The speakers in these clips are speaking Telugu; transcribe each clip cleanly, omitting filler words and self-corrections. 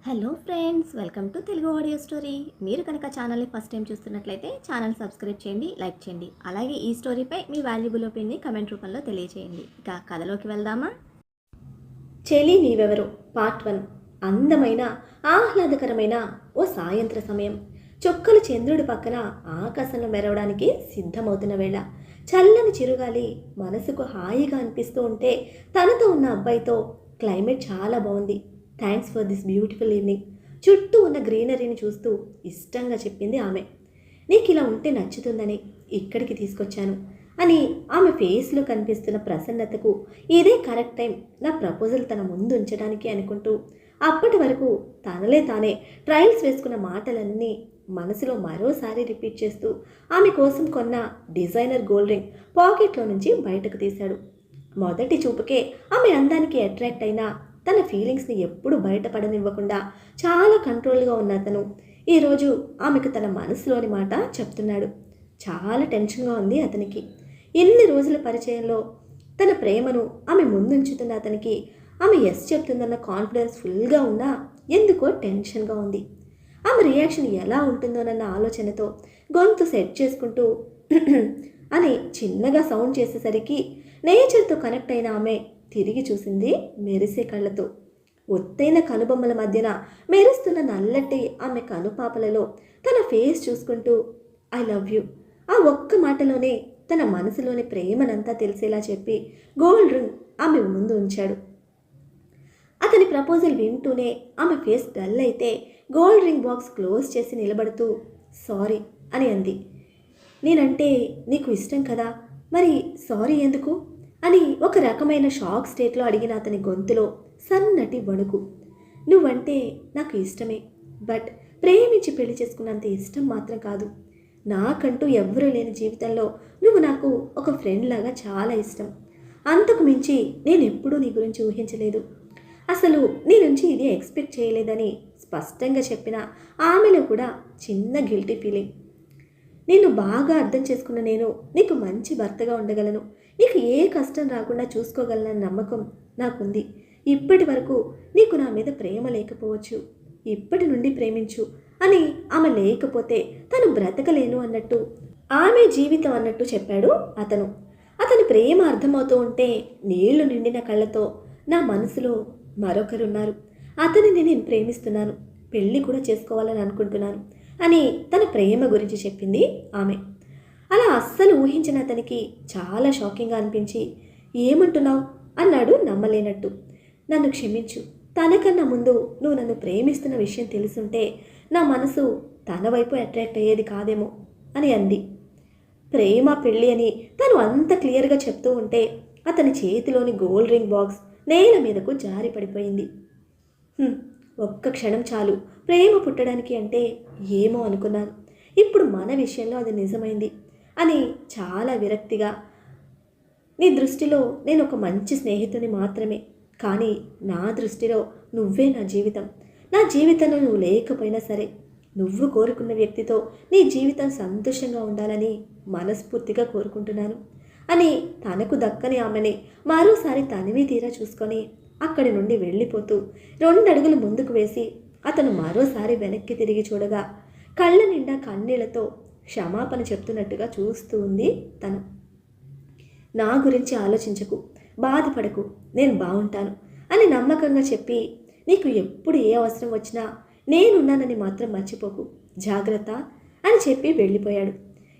Hello friends, welcome to Telugu audio story. మీరు కనుక ఛానల్ని ఫస్ట్ టైం చూస్తున్నట్లయితే ఛానల్ సబ్స్క్రైబ్ చేయండి, లైక్ చేయండి. అలాగే ఈ స్టోరీపై మీ వాల్యుబుల్ ఒపీనియన్ని కమెంట్ రూపంలో తెలియజేయండి. ఇక కథలోకి వెళ్దామా? చెలి నీవెవరు పార్ట్ 1. అందమైన ఆహ్లాదకరమైన ఓ సాయంత్ర సమయం. చొక్కలు చంద్రుడి పక్కన ఆకాశంలో మెరవడానికి సిద్ధమవుతున్న వేళ. చల్లని చిరుగాలి మనసుకు హాయిగా అనిపిస్తూ ఉంటే తనతో ఉన్న అబ్బాయితో క్లైమేట్ చాలా బాగుంది, thanks for this beautiful evening, చుట్టూ ఉన్న గ్రీనరీని చూస్తూ ఇష్టంగా చెప్పింది ఆమె. నీకు ఇలా ఉంటే నచ్చుతుందని ఇక్కడికి తీసుకొచ్చాను అని ఆమె ఫేస్లో కనిపిస్తున్న ప్రసన్నతకు ఇదే కరెక్ట్ టైం నా ప్రపోజల్ తన ముందు ఉంచడానికి అనుకుంటూ అప్పటి వరకు తనలే తానే ట్రయల్స్ వేసుకున్న మాటలన్నీ మనసులో మరోసారి రిపీట్ చేస్తూ ఆమె కోసం కొన్న డిజైనర్ గోల్డ్ రింగ్ పాకెట్లో నుంచి బయటకు తీశాడు. మొదటి చూపుకే ఆమె అందానికి అట్రాక్ట్ అయిన తన ఫీలింగ్స్ని ఎప్పుడు బయటపడనివ్వకుండా చాలా కంట్రోల్గా ఉన్న అతను ఈరోజు ఆమెకు తన మనసులోని మాట చెప్తున్నాడు. చాలా టెన్షన్గా ఉంది అతనికి. ఎన్ని రోజుల పరిచయంలో తన ప్రేమను ఆమె ముందుంచుతున్న అతనికి ఆమె ఎస్ చెప్తుందన్న కాన్ఫిడెన్స్ ఫుల్గా ఉన్నా ఎందుకో టెన్షన్గా ఉంది. ఆమె రియాక్షన్ ఎలా ఉంటుందోనన్న ఆలోచనతో గొంతు సెట్ చేసుకుంటూ అని చిన్నగా సౌండ్ చేసేసరికి నేచర్తో కనెక్ట్ అయిన ఆమె తిరిగి చూసింది మెరిసే కళ్ళతో. ఒత్తైన కనుబొమ్మల మధ్యన మెరుస్తున్న నల్లటి ఆమె కనుపాపలలో తన ఫేస్ చూసుకుంటూ ఐ లవ్ యూ ఆ ఒక్క మాటలోనే తన మనసులోని ప్రేమనంతా తెలిసేలా చెప్పి గోల్డ్ రింగ్ ఆమె ముందు ఉంచాడు. అతని ప్రపోజల్ వింటూనే ఆమె ఫేస్ డల్ అయితే గోల్డ్ రింగ్ బాక్స్ క్లోజ్ చేసి నిలబడుతూ సారీ అని అంది. నేనంటే నీకు ఇష్టం కదా, మరి సారీ ఎందుకు అని ఒక రకమైన షాక్ స్టేట్లో అడిగిన అతని గొంతులో సన్నటి వణుకు. నువ్వంటే నాకు ఇష్టమే, బట్ ప్రేమించి పెళ్లి చేసుకున్నంత ఇష్టం మాత్రం కాదు. నాకంటూ ఎవ్వరూ లేని జీవితంలో నువ్వు నాకు ఒక ఫ్రెండ్ లాగా చాలా ఇష్టం. అంతకు మించి నేను ఎప్పుడూ నీ గురించి ఊహించలేదు, అసలు నీ నుంచి ఇది ఎక్స్పెక్ట్ చేయలేదని స్పష్టంగా చెప్పిన ఆమెలో కూడా చిన్న గిల్టీ ఫీలింగ్. నిన్ను బాగా అర్థం చేసుకున్న నేను నీకు మంచి భర్తగా ఉండగలను, నీకు ఏ కష్టం రాకుండా చూసుకోగలనన్న నమ్మకం నాకుంది. ఇప్పటి వరకు నీకు నా మీద ప్రేమ లేకపోవచ్చు, ఇప్పటి నుండి ప్రేమించు అని ఆమె లేకపోతే తను బ్రతకలేను అన్నట్టు, ఆమె జీవితం అన్నట్టు చెప్పాడు అతను. అతని ప్రేమ అర్థమవుతూ ఉంటే నీళ్లు నిండిన కళ్ళతో నా మనసులో మరొకరున్నారు, అతనిని నేను ప్రేమిస్తున్నాను, పెళ్ళి కూడా చేసుకోవాలని అనుకుంటున్నాను అని తన ప్రేమ గురించి చెప్పింది ఆమె. అలా అస్సలు ఊహించిన అతనికి చాలా షాకింగ్గా అనిపించి ఏమంటున్నావు అన్నాడు నమ్మలేనట్టు. నన్ను క్షమించు, తనకన్నా ముందు నువ్వు నన్ను ప్రేమిస్తున్న విషయం తెలుసుంటే నా మనసు తన వైపు అట్రాక్ట్ అయ్యేది కాదేమో అని అంది. ప్రేమ పెళ్ళి అని తను అంత క్లియర్గా చెప్తూ ఉంటే అతని చేతిలోని గోల్డ్ రింగ్ బాక్స్ నేల మీదకు జారి పడిపోయింది. ఒక్క క్షణం చాలు ప్రేమ పుట్టడానికి అంటే ఏమో అనుకున్నాను, ఇప్పుడు మన విషయంలో అది నిజమైంది అని చాలా విరక్తిగా, నీ దృష్టిలో నేను ఒక మంచి స్నేహితుని మాత్రమే, కానీ నా దృష్టిలో నువ్వే నా జీవితం. నా జీవితంలో నువ్వు లేకపోయినా సరే నువ్వు కోరుకున్న వ్యక్తితో నీ జీవితం సంతోషంగా ఉండాలని మనస్ఫూర్తిగా కోరుకుంటున్నాను అని తనకు దక్కని ఆమెని మరోసారి తనివి తీరా చూసుకొని అక్కడి నుండి వెళ్ళిపోతూ 2 అడుగులు ముందుకు వేసి అతను మరోసారి వెనక్కి తిరిగి చూడగా కళ్ళ నిండా కన్నీళ్లతో క్షమాపణ చెప్తున్నట్టుగా చూస్తూ ఉంది తను. నా గురించి ఆలోచించకు, బాధపడకు, నేను బాగుంటాను అని నమ్మకంగా చెప్పి నీకు ఎప్పుడు ఏ అవసరం వచ్చినా నేనున్నానని మాత్రం మర్చిపోకు, జాగ్రత్త అని చెప్పి వెళ్ళిపోయాడు.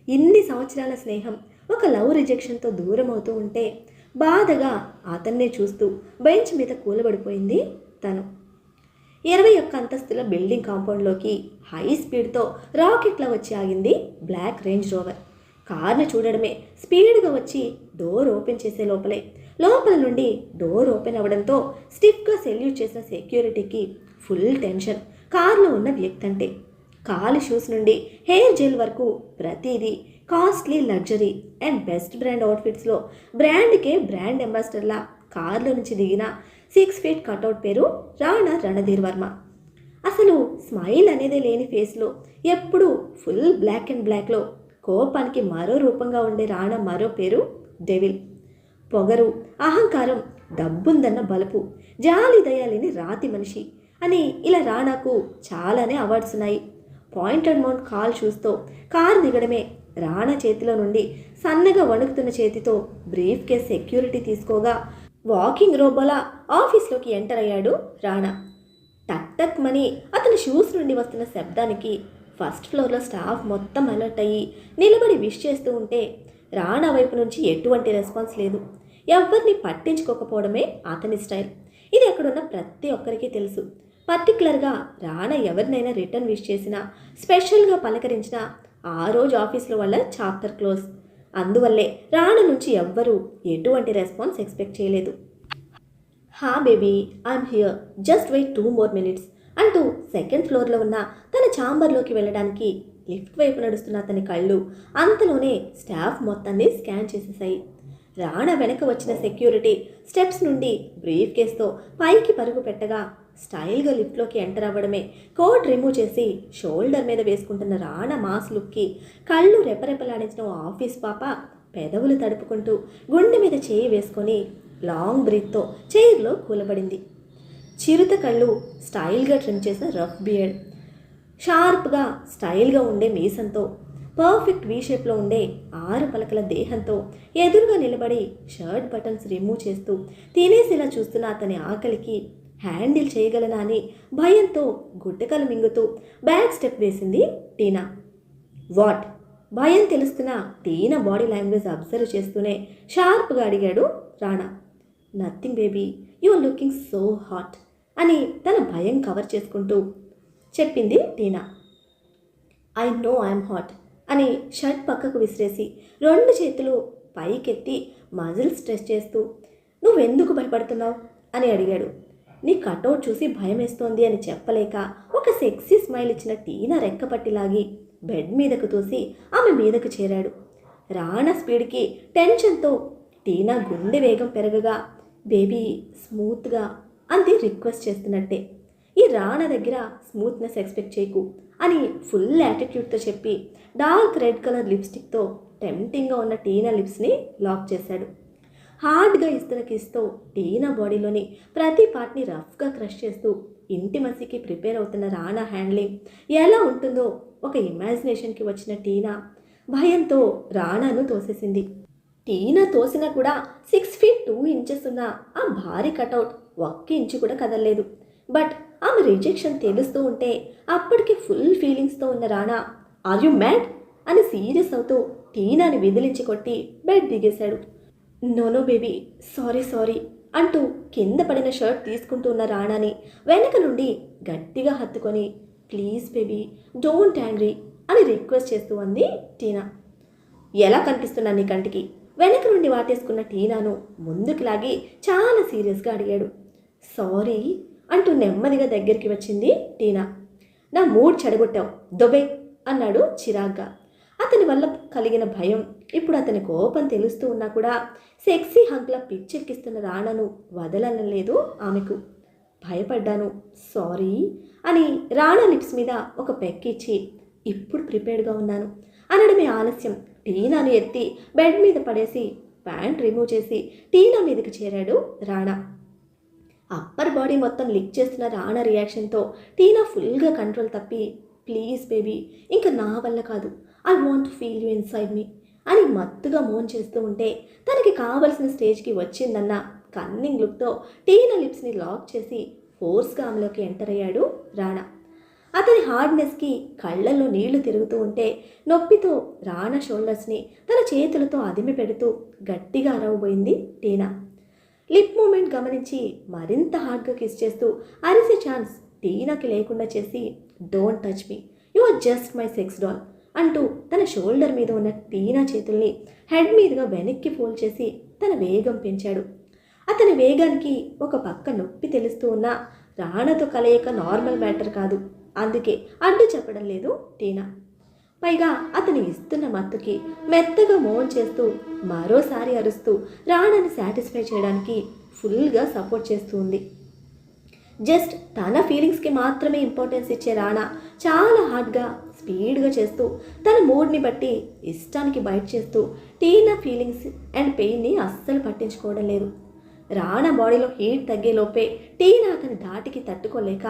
ఇన్ని సంవత్సరాల స్నేహం ఒక లవ్ రిజెక్షన్తో దూరం అవుతూ ఉంటే బాధగా అతన్నే చూస్తూ బెంచ్ మీద కూలబడిపోయింది తను. 21 అంతస్తుల బిల్డింగ్ కాంపౌండ్లోకి హై స్పీడ్తో రాకెట్లా వచ్చి ఆగింది బ్లాక్ రేంజ్ రోవర్. కార్ను చూడడమే స్పీడ్గా వచ్చి డోర్ ఓపెన్ చేసే లోపల నుండి డోర్ ఓపెన్ అవ్వడంతో స్టిఫ్గా సెల్యూట్ చేసిన సెక్యూరిటీకి ఫుల్ టెన్షన్. కార్లో ఉన్న వ్యక్తి అంటే కాలి షూస్ నుండి హెయిర్ జెల్ వరకు ప్రతిదీ costly luxury and best brand అవుట్ఫిట్స్లో బ్రాండ్కే బ్రాండ్ అంబాసిడర్లా కార్లో నుంచి దిగిన 6 ఫీట్ కటౌట్ పేరు రాణా రణధీర్ వర్మ. అసలు స్మైల్ అనేదే లేని ఫేస్లో ఎప్పుడూ ఫుల్ బ్లాక్ అండ్ బ్లాక్లో కోపానికి మరో రూపంగా ఉండే రాణా మరో పేరు డెవిల్. పొగరు, అహంకారం, డబ్బుందన్న బలుపు, జాలి దయాలేని రాతి మనిషి అని ఇలా రాణాకు చాలానే అవార్డ్స్ ఉన్నాయి. పాయింటెడ్ మౌంట్ కాల్ చూస్తూ కారు దిగడమే. రాణా చేతిలో నుండి సన్నగా వణుకుతున్న చేతితో బ్రీఫ్ కేస్ సెక్యూరిటీ తీసుకోగా వాకింగ్ రోబోలా ఆఫీస్లోకి ఎంటర్ అయ్యాడు రాణా. టక్ టక్ మని అతని షూస్ నుండి వస్తున్న శబ్దానికి ఫస్ట్ ఫ్లోర్లో స్టాఫ్ మొత్తం అలర్ట్ అయ్యి నిలబడి విష్ చేస్తూ ఉంటే రాణా వైపు నుంచి ఎటువంటి రెస్పాన్స్ లేదు. ఎవరిని పట్టించుకోకపోవడమే అతని స్టైల్. ఇది అక్కడున్న ప్రతి ఒక్కరికి తెలుసు. పర్టికులర్గా రాణా ఎవరినైనా రిటర్న్ విష్ చేసినా, స్పెషల్గా పలకరించినా ఆ రోజు ఆఫీస్లో వాళ్ళ చాప్టర్ క్లోజ్. అందువల్లే రాణా నుంచి ఎవ్వరూ ఎటువంటి రెస్పాన్స్ ఎక్స్పెక్ట్ చేయలేదు. హా baby, I'm here, just wait 2 more minutes అంటూ సెకండ్ ఫ్లోర్లో ఉన్న తన ఛాంబర్లోకి వెళ్ళడానికి లిఫ్ట్ వైపు నడుస్తున్న అతని కళ్ళు అంతలోనే స్టాఫ్ మొత్తాన్ని స్కాన్ చేసేసాయి. రాణా వెనక వచ్చిన సెక్యూరిటీ స్టెప్స్ నుండి బ్రీఫ్ కేస్తో పైకి పరుగు పెట్టగా స్టైల్గా లిఫ్ట్లోకి ఎంటర్ అవ్వడమే. కోట్ రిమూవ్ చేసి షోల్డర్ మీద వేసుకుంటున్న రాణా మాస్ లుక్కి కళ్ళు రెపరెపలాడించిన ఆఫీస్ పాప పెదవులు తడుపుకుంటూ గుండె మీద చేయి వేసుకొని లాంగ్ బ్రీత్తో చైర్లో కూలబడింది. చిరుత కళ్ళు, స్టైల్గా ట్రిమ్ చేసిన రఫ్ బియర్డ్, షార్ప్గా స్టైల్గా ఉండే మీసంతో, పర్ఫెక్ట్ వీ షేప్లో ఉండే 6 పలకల దేహంతో ఎదురుగా నిలబడి షర్ట్ బటన్స్ రిమూవ్ చేస్తూ తినేసేలా చూస్తున్న అతని ఆకలికి హ్యాండిల్ చేయగలనా అని భయంతో గుట్టకలు మింగుతూ బ్యాక్ స్టెప్ వేసింది టీనా. వాట్? భయం తెలుస్తున్న టీనా బాడీ లాంగ్వేజ్ అబ్జర్వ్ చేస్తూనే షార్ప్గా అడిగాడు Rana. Nothing baby, you are looking so hot అని తన భయం కవర్ చేసుకుంటూ చెప్పింది Tina. I know I'm hot అని షర్ట్ పక్కకు విసిరేసి 2 చేతులు పైకెత్తి మజిల్ స్ట్రెచ్ చేస్తూ నువ్వెందుకు భయపడుతున్నావు అని అడిగాడు. నీ కటౌట్ చూసి భయం వేస్తోంది అని చెప్పలేక ఒక సెక్సీ స్మైల్ ఇచ్చిన టీనా రెక్కపట్టిలాగి బెడ్ మీదకు తోసి ఆమె మీదకు చేరాడు. రాణా స్పీడ్కి టెన్షన్తో టీనా గుండె వేగం పెరగగా బేబీ స్మూత్గా అంది రిక్వెస్ట్ చేస్తున్నట్టే. ఈ రాణా దగ్గర స్మూత్నెస్ ఎక్స్పెక్ట్ చేయకు అని ఫుల్ యాటిట్యూడ్తో చెప్పి డార్క్ రెడ్ కలర్ లిప్స్టిక్తో టెంప్టింగ్గా ఉన్న టీనా లిప్స్ని లాక్ చేశాడు. హార్డ్గా ఇస్తున్న కిస్తో టీనా బాడీలోని ప్రతి పార్ట్ని రఫ్గా క్రష్ చేస్తూ ఇంటిమసీకి ప్రిపేర్ అవుతున్న రాణా హ్యాండ్లింగ్ ఎలా ఉంటుందో ఒక ఇమాజినేషన్కి వచ్చిన టీనా భయంతో రాణాను తోసేసింది. టీనా తోసినా కూడా 6 feet 2 inches ఉన్న ఆ భారీ కటౌట్ 1 ఇంచు కూడా కదలలేదు. బట్ ఆమె రిజెక్షన్ తెలుస్తూ ఉంటే అప్పటికి ఫుల్ ఫీలింగ్స్తో ఉన్న రాణా ఆర్ యు మ్యాడ్ అని సీరియస్ అవుతూ టీనాని విదిలించి కొట్టి బెడ్ దిగేశాడు. నో బేబీ, సారీ అంటూ కింద పడిన షర్ట్ తీసుకుంటూ ఉన్న రాణాని వెనక నుండి గట్టిగా హత్తుకొని ప్లీజ్ బేబీ డోంట్ యాంగ్రీ అని రిక్వెస్ట్ చేస్తూ అంది టీనా. ఎలా కనిపిస్తున్నా నీ కంటికి? వెనక నుండి వాటేసుకున్న టీనాను ముందుకు లాగి చాలా సీరియస్గా అడిగాడు. సారీ అంటూ నెమ్మదిగా దగ్గరికి వచ్చింది టీనా. నా మూడ్ చెడగొట్టావు, దొబే అన్నాడు చిరాగ్గా. అతని వల్ల కలిగిన భయం ఇప్పుడు అతని కోపం తెలుస్తూ ఉన్నా కూడా సెక్సీ హగ్లా పిచ్చెక్కిస్తున్న రాణాను వదలనలేదు ఆమెకు. భయపడ్డాను, సారీ అని రాణా లిప్స్ మీద ఒక పెక్కిచ్చి ఇప్పుడు ప్రిపేర్డ్గా ఉన్నాను అనడమే ఆలస్యం టీనాను ఎత్తి బెడ్ మీద పడేసి ప్యాంట్ రిమూవ్ చేసి టీనా మీదకి చేరాడు రాణా. అప్పర్ బాడీ మొత్తం లిక్ చేస్తున్న రాణా రియాక్షన్తో టీనా ఫుల్గా కంట్రోల్ తప్పి ప్లీజ్ బేబీ ఇంకా నా వల్ల కాదు, I want to feel you inside me అని మత్తుగా మోన్ చేస్తూ ఉంటే తనకి కావలసిన స్టేజ్కి వచ్చిందన్న కన్నింగ్ లుక్తో టీనా లిప్స్ని లాక్ చేసి ఫోర్స్గా ఆమెలోకి ఎంటర్ అయ్యాడు రాణా. అతని హార్డ్నెస్కి కళ్ళల్లో నీళ్లు తిరుగుతూ ఉంటే నొప్పితో రాణా షోల్డర్స్ని తన చేతులతో అదిమి పెడుతూ గట్టిగా అరవబోయింది టీనా. లిప్ మూమెంట్ గమనించి మరింత హార్డ్గా కిస్ చేస్తూ అరిసే ఛాన్స్ టీనాకి లేకుండా చేసి don't touch me, you are just my sex doll అంటూ తన షోల్డర్ మీద ఉన్న టీనా చేతుల్ని హెడ్ మీదుగా వెనక్కి ఫోల్డ్ చేసి తన వేగం పెంచాడు. అతని వేగానికి ఒక పక్క నొప్పి తెలుస్తూ ఉన్న రాణాతో కలయిక నార్మల్ మ్యాటర్ కాదు, అందుకే అడ్డు చెప్పడం లేదు టీనా. పైగా అతను ఇస్తున్న మత్తుకి మెత్తగా మోన్ చేస్తూ మరోసారి అరుస్తూ రాణాని సాటిస్ఫై చేయడానికి ఫుల్గా సపోర్ట్ చేస్తూ ఉంది. జస్ట్ తన ఫీలింగ్స్కి మాత్రమే ఇంపార్టెన్స్ ఇచ్చే రాణా చాలా హార్డ్గా స్పీడ్గా చేస్తూ తన మూడ్ని బట్టి ఇష్టానికి బైట్ చేస్తూ టీనా ఫీలింగ్స్ అండ్ పెయిన్ని అస్సలు పట్టించుకోవడం లేదు. రాణా బాడీలో హీట్ తగ్గేలోపే టీనా అతని ధాటికి తట్టుకోలేక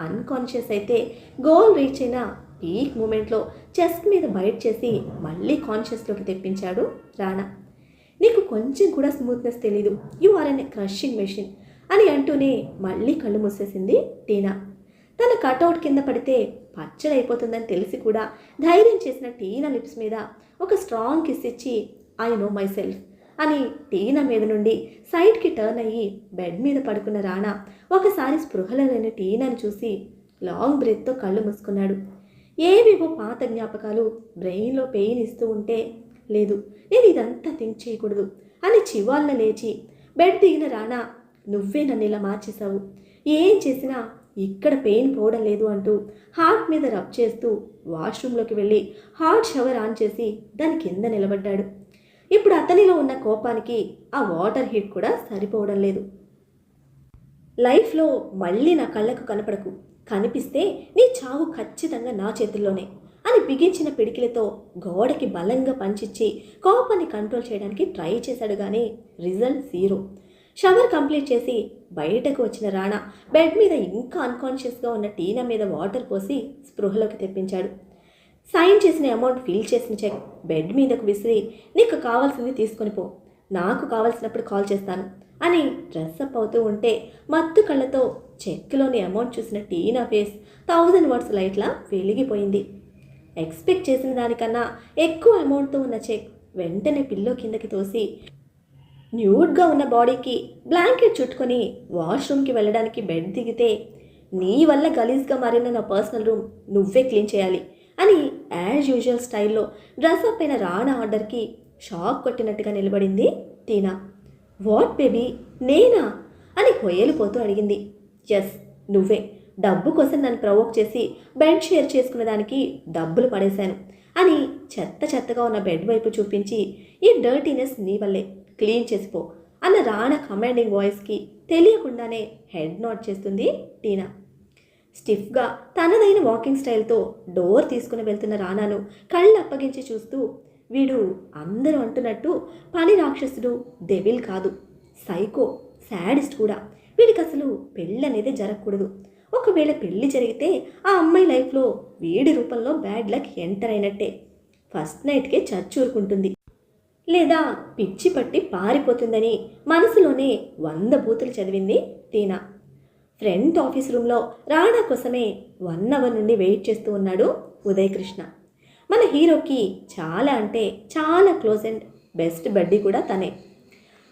అన్కాన్షియస్ అయితే గోల్ రీచ్ అయిన పీక్ మూమెంట్లో చెస్ట్ మీద బైట్ చేసి మళ్ళీ కాన్షియస్లోకి తెప్పించాడు రాణా. నీకు కొంచెం కూడా స్మూత్నెస్ తెలీదు, you are an crushing machine అని అంటూనే మళ్ళీ కళ్ళు మూసేసింది టీనా. తన కటౌట్ కింద పడితే పచ్చడైపోతుందని తెలిసి కూడా ధైర్యం చేసిన టీనా లిప్స్ మీద ఒక స్ట్రాంగ్ కిస్ ఇచ్చి ఐ నో మై సెల్ఫ్ అని టీనా మీద నుండి సైడ్కి టర్న్ అయ్యి బెడ్ మీద పడుకున్న రాణా ఒకసారి స్పృహలో లేని టీనాను చూసి లాంగ్ బ్రెత్తో కళ్ళు మూసుకున్నాడు. ఏవేవో పాత జ్ఞాపకాలు బ్రెయిన్లో పెయిన్ ఇస్తూ ఉంటే, లేదు నేను ఇదంతా థింక్ చేయకూడదు అని చివాల్న లేచి బెడ్ దిగిన రాణా, నువ్వే నన్ను ఇలా మార్చేశావు, ఏం చేసినా ఇక్కడ పెయిన్ పోవడం లేదు అంటూ హార్ట్ మీద రబ్ చేస్తూ వాష్రూమ్లోకి వెళ్ళి హాట్ షవర్ ఆన్ చేసి దాని కింద నిలబడ్డాడు. ఇప్పుడు అతనిలో ఉన్న కోపానికి ఆ వాటర్ హీట్ కూడా సరిపోవడం లేదు. లైఫ్లో మళ్ళీ నా కళ్ళకు కనపడకు, కనిపిస్తే నీ చావు ఖచ్చితంగా నా చేతుల్లోనే అని బిగించిన పిడికిలతో గోడకి బలంగా పంచిచ్చి కోపాన్ని కంట్రోల్ చేయడానికి ట్రై చేశాడు. కానీ రిజల్ట్ జీరో. షవర్ కంప్లీట్ చేసి బయటకు వచ్చిన రాణా బెడ్ మీద ఇంకా అన్కాన్షియస్గా ఉన్న టీనా మీద వాటర్ పోసి స్పృహలోకి తెప్పించాడు. సైన్ చేసిన అమౌంట్ ఫిల్ చేసిన చెక్ బెడ్ మీదకు విసిరి, నీకు కావాల్సింది తీసుకొని పో, నాకు కావాల్సినప్పుడు కాల్ చేస్తాను అని డ్రెస్అప్ అవుతూ ఉంటే మత్తు కళ్ళతో చెక్లోని అమౌంట్ చూసిన టీనా ఫేస్ 1000 వాట్స్ లైట్లా వెలిగిపోయింది. ఎక్స్పెక్ట్ చేసిన దానికన్నా ఎక్కువ అమౌంట్తో ఉన్న చెక్ వెంటనే పిల్లో కిందకి తోసి న్యూడ్గా ఉన్న బాడీకి బ్లాంకెట్ చుట్టుకొని వాష్రూమ్కి వెళ్ళడానికి బెడ్ దిగితే, నీ వల్ల గలీజ్గా మారిన నా పర్సనల్ రూమ్ నువ్వే క్లీన్ చేయాలి అని యాజ్ యూజువల్ స్టైల్లో డ్రెస్అప్ అయిన రాణా ఆర్డర్కి షాక్ కొట్టినట్టుగా నిలబడింది టీనా. వాట్ బేబీ, నేనా అని కొయ్యలిపోతూ అడిగింది. ఎస్, నువ్వే. డబ్బు కోసం నన్ను ప్రవోక్ చేసి బెడ్ షేర్ చేసుకున్న దానికి డబ్బులు పడేశాను అని చెత్తగా ఉన్న బెడ్ వైపు చూపించి, ఈ డర్టీనెస్ నీ వల్లే, క్లీన్ చేసిపో అన్న రాణా కమాండింగ్ వాయిస్కి తెలియకుండానే హెడ్ నోట్ చేస్తుంది టీనా. స్టిఫ్గా తనదైన వాకింగ్ స్టైల్తో డోర్ తీసుకుని వెళ్తున్న రాణాను కళ్ళు అప్పగించి చూస్తూ, వీడు అందరూ అంటున్నట్టు పని రాక్షసుడు, డెవిల్ కాదు, సైకో, శాడిస్ట్ కూడా. వీడికి అసలు పెళ్ళి అనేది జరగకూడదు. ఒకవేళ పెళ్ళి జరిగితే ఆ అమ్మాయి లైఫ్లో వీడి రూపంలో బ్యాడ్ లక్ ఎంటర్ అయినట్టే. ఫస్ట్ నైట్కే చచ్చూరుకుంటుంది, లేదా పిచ్చి పట్టి పారిపోతుందని మనసులోనే 100 బూతులు చదివింది టీనా. ఫ్రంట్ ఆఫీస్ రూమ్లో రాణా కోసమే 1 అవర్ నుండి వెయిట్ చేస్తూ ఉన్నాడు ఉదయ్ కృష్ణ. మన హీరోకి చాలా అంటే చాలా క్లోజ్ అండ్ బెస్ట్ బడ్డీ కూడా తనే.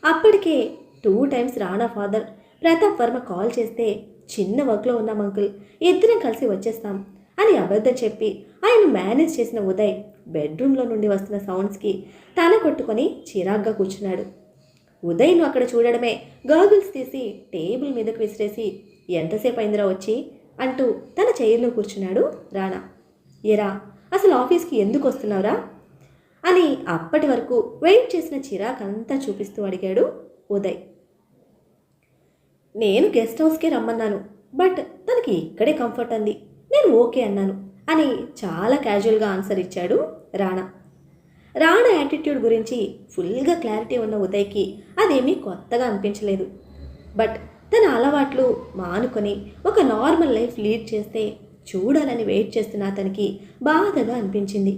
అప్పటికే 2 times Rana father Pratap Varma call చేస్తే, చిన్న వర్క్లో ఉన్నాం అంకుల్, ఇద్దరం కలిసి వచ్చేస్తాం అని అబద్ధం చెప్పి ఆయన మేనేజ్ చేసిన ఉదయ్ బెడ్రూమ్లో నుండి వస్తున్న సౌండ్స్కి తల కొట్టుకొని చిరాగ్గా కూర్చున్నాడు. ఉదయ్ను అక్కడ చూడడమే గాగుల్స్ తీసి టేబుల్ మీదకు విసిరేసి, ఎంతసేపు అయిందిరా వచ్చి అంటూ తన చైర్లో కూర్చున్నాడు రాణా. ఎరా, అసలు ఆఫీస్కి ఎందుకు వస్తున్నావురా అని అప్పటి వరకు వెయిట్ చేసిన చిరాకంతా చూపిస్తూ అడిగాడు ఉదయ్. నేను గెస్ట్ హౌస్కే రమ్మన్నాను, బట్ తనకి ఇక్కడే కంఫర్ట్ అంది, నేను ఓకే అన్నాను అని చాలా క్యాజువల్గా ఆన్సర్ ఇచ్చాడు రాణా. రాణా యాటిట్యూడ్ గురించి ఫుల్గా క్లారిటీ ఉన్న ఉదయ్కి అదేమీ కొత్తగా అనిపించలేదు. బట్ తన అలవాట్లు మానుకొని ఒక నార్మల్ లైఫ్ లీడ్ చేస్తే చూడాలని వెయిట్ చేస్తున్న అతనికి బాధగా అనిపించింది.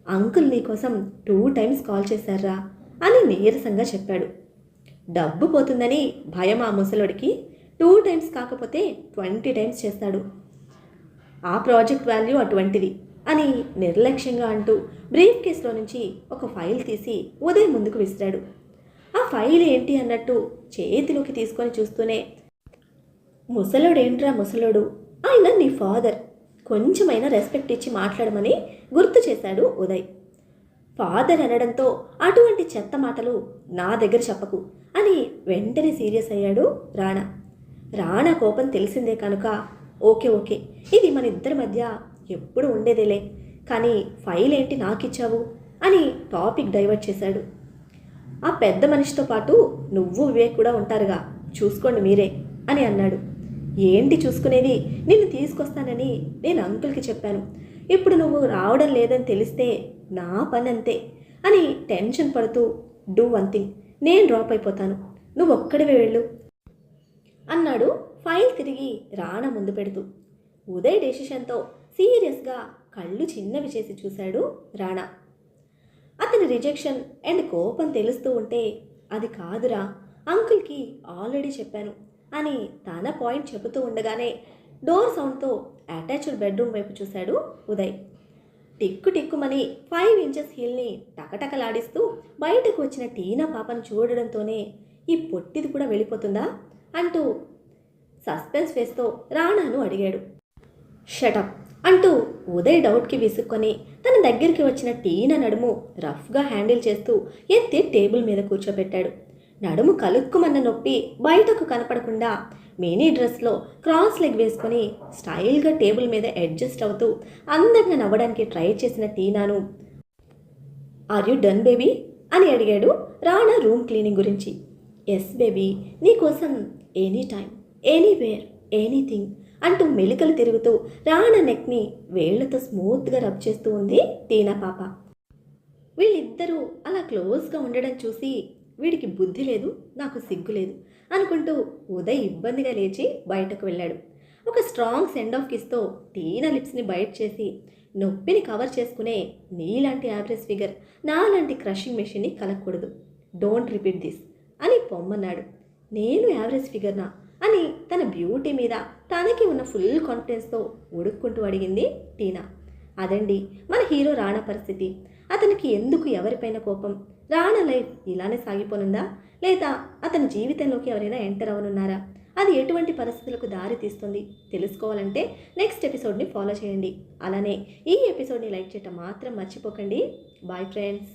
అంకుల్ నీకోసం 2 టైమ్స్ కాల్ చేశారా అని నీరసంగా చెప్పాడు. డబ్బు పోతుందని భయం ఆ ముసలోడికి. 2 టైమ్స్ కాకపోతే 20 టైమ్స్ చేస్తాడు. ఆ ప్రాజెక్ట్ వాల్యూ అటువంటిది అని నిర్లక్ష్యంగా అంటూ బ్రీఫ్ కేసులో నుంచి ఒక ఫైల్ తీసి ఉదయ్ ముందుకు విసిరాడు. ఆ ఫైల్ ఏంటి అన్నట్టు చేతిలోకి తీసుకొని చూస్తూనే, ముసలోడేంట్రా ముసలోడు, ఆయన నీ ఫాదర్, కొంచెమైనా రెస్పెక్ట్ ఇచ్చి మాట్లాడమని గుర్తు చేశాడు ఉదయ్. ఫాదర్ అనడంతో అటువంటి చెత్త మాటలు నా దగ్గర చెప్పకు అని వెంటనే సీరియస్ అయ్యాడు రాణా. రాణా కోపం తెలిసిందే కనుక ఓకే ఇది మన ఇద్దరి మధ్య ఎప్పుడు ఉండేదేలే, కానీ ఫైల్ ఏంటి నాకిచ్చావు అని టాపిక్ డైవర్ట్ చేశాడు. ఆ పెద్ద మనిషితో పాటు నువ్వు వివేక్ కూడా ఉంటారుగా, చూసుకోండి మీరే అని అన్నాడు. ఏంటి చూసుకునేది, నిన్ను తీసుకొస్తానని నేను అంకుల్కి చెప్పాను, ఇప్పుడు నువ్వు రావడం లేదని తెలిస్తే నా పని అంతే అని టెన్షన్ పడుతూ, డూ వన్ థింగ్, నేను డ్రాప్ అయిపోతాను, నువ్వు ఒక్కడివే వెళ్ళు అన్నాడు ఫైల్ తిరిగి రాణా ముందు పెడుతూ. ఉదయ్ డెసిషన్తో సీరియస్గా కళ్ళు చిన్నవి చేసి చూశాడు రాణా. అతని రిజెక్షన్ అండ్ కోపం తెలుస్తూ ఉంటే, అది కాదురా, అంకుల్కి ఆల్రెడీ చెప్పాను అని తన పాయింట్ చెబుతూ ఉండగానే డోర్ సౌండ్తో అటాచ్డ్ బెడ్రూమ్ వైపు చూశాడు ఉదయ్. టిక్కు టిక్కుమని 5 ఇంచెస్ హీల్ని టకటకలాడిస్తూ బయటకు వచ్చిన టీనా పాపను చూడడంతోనే ఈ పొట్టిది కూడా వెళ్ళిపోతుందా అంటూ సస్పెన్స్ ఫేస్తో రాణాను అడిగాడు. షటప్ అంటూ ఉదయ్ డౌట్కి విసుక్కొని తన దగ్గరికి వచ్చిన టీనా నడుము రఫ్గా హ్యాండిల్ చేస్తూ ఎత్తి టేబుల్ మీద కూర్చోబెట్టాడు. నడుము కలుక్కుమన్న నొప్పి బయటకు కనపడకుండా మినీ డ్రెస్లో క్రాస్ లెగ్ వేసుకొని స్టైల్గా టేబుల్ మీద అడ్జస్ట్ అవుతూ అందంగా నవ్వడానికి ట్రై చేసిన టీనాను, ఆర్ యూ డన్ బేబీ అని అడిగాడు రాణా రూమ్ క్లీనింగ్ గురించి. ఎస్ బేబీ, నీకోసం ఎనీ టైం ఎనీవేర్ ఎనీథింగ్ అంటూ మెలికలు తిరుగుతూ రాణా నెక్ని వేళ్లతో స్మూత్గా రబ్ చేస్తూ ఉంది టీనా పాప. వీళ్ళిద్దరూ అలా క్లోజ్గా ఉండడం చూసి వీడికి బుద్ధి లేదు, నాకు సిగ్గు లేదు అనుకుంటూ ఉదయ్ ఇబ్బందిగా లేచి బయటకు వెళ్ళాడు. ఒక స్ట్రాంగ్ సెండ్ ఆఫ్ కిస్తో టీనా లిప్స్ని బైట్ చేసి, నొప్పిని కవర్ చేసుకునే నీలాంటి యావరేజ్ ఫిగర్ నాలాంటి క్రషింగ్ మెషిన్ని కలగకూడదు, డోంట్ రిపీట్ దిస్ అని పొమ్మన్నాడు. నేను యావరేజ్ ఫిగర్నా అని తన బ్యూటీ మీద తనకి ఉన్న ఫుల్ కాన్ఫిడెన్స్తో ఉడుక్కుంటూ అడిగింది టీనా. అదండి మన హీరో రాణా పరిస్థితి. అతనికి ఎందుకు ఎవరిపైన కోపం? రాణా లైఫ్ ఇలానే సాగిపోనుందా, లేదా అతని జీవితంలోకి ఎవరైనా ఎంటర్ అవనున్నారా? అది ఎటువంటి పరిస్థితులకు దారి తీస్తుంది తెలుసుకోవాలంటే నెక్స్ట్ ఎపిసోడ్ని ఫాలో చేయండి. అలానే ఈ ఎపిసోడ్ని లైక్ చేయటం మాత్రం మర్చిపోకండి. Bye friends.